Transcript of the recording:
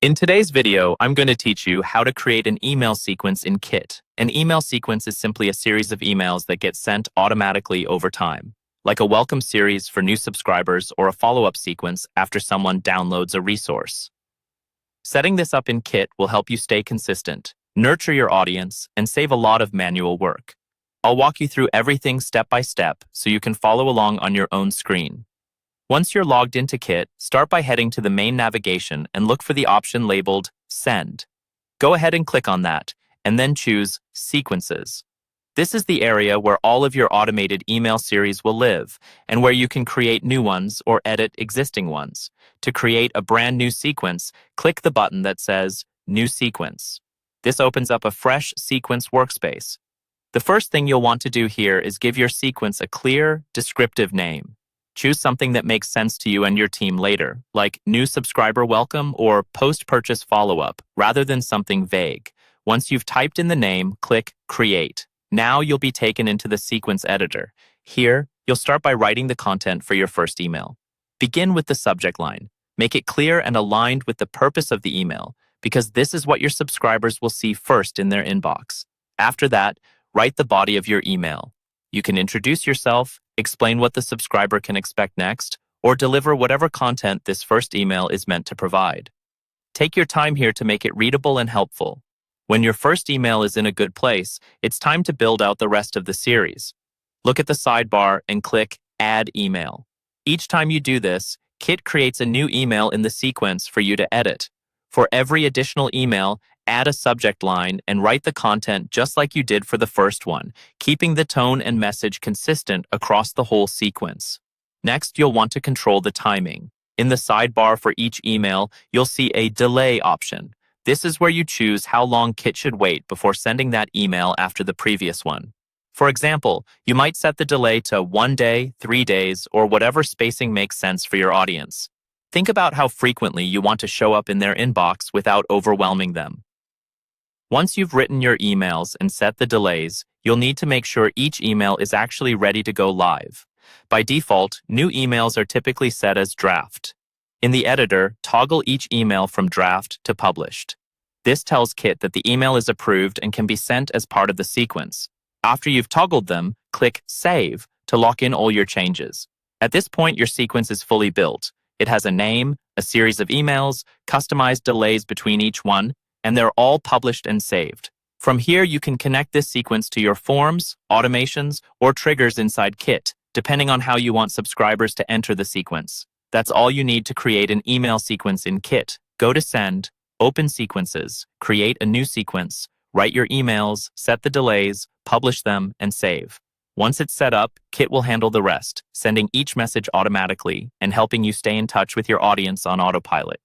In today's video, I'm going to teach you how to create an email sequence in Kit. An email sequence is simply a series of emails that get sent automatically over time, like a welcome series for new subscribers or a follow-up sequence after someone downloads a resource. Setting this up in Kit will help you stay consistent, nurture your audience, and save a lot of manual work. I'll walk you through everything step by step so you can follow along on your own screen. Once you're logged into Kit, start by heading to the main navigation and look for the option labeled Send. Go ahead and click on that, and then choose Sequences. This is the area where all of your automated email series will live, and where you can create new ones or edit existing ones. To create a brand new sequence, click the button that says New Sequence. This opens up a fresh sequence workspace. The first thing you'll want to do here is give your sequence a clear, descriptive name. Choose something that makes sense to you and your team later, like New Subscriber Welcome or Post-Purchase Follow-Up, rather than something vague. Once you've typed in the name, click Create. Now you'll be taken into the sequence editor. Here, you'll start by writing the content for your first email. Begin with the subject line. Make it clear and aligned with the purpose of the email, because this is what your subscribers will see first in their inbox. After that, write the body of your email. You can introduce yourself, explain what the subscriber can expect next, or deliver whatever content this first email is meant to provide. Take your time here to make it readable and helpful. When your first email is in a good place, it's time to build out the rest of the series. Look at the sidebar and click Add Email. Each time you do this, Kit creates a new email in the sequence for you to edit. For every additional email, add a subject line and write the content just like you did for the first one, keeping the tone and message consistent across the whole sequence. Next, you'll want to control the timing. In the sidebar for each email, you'll see a delay option. This is where you choose how long Kit should wait before sending that email after the previous one. For example, you might set the delay to 1 day, 3 days, or whatever spacing makes sense for your audience. Think about how frequently you want to show up in their inbox without overwhelming them. Once you've written your emails and set the delays, you'll need to make sure each email is actually ready to go live. By default, new emails are typically set as draft. In the editor, toggle each email from draft to published. This tells Kit that the email is approved and can be sent as part of the sequence. After you've toggled them, click Save to lock in all your changes. At this point, your sequence is fully built. It has a name, a series of emails, customized delays between each one, and they're all published and saved. From here, you can connect this sequence to your forms, automations, or triggers inside Kit, depending on how you want subscribers to enter the sequence. That's all you need to create an email sequence in Kit. Go to Send, open Sequences, create a new sequence, write your emails, set the delays, publish them, and save. Once it's set up, Kit will handle the rest, sending each message automatically and helping you stay in touch with your audience on autopilot.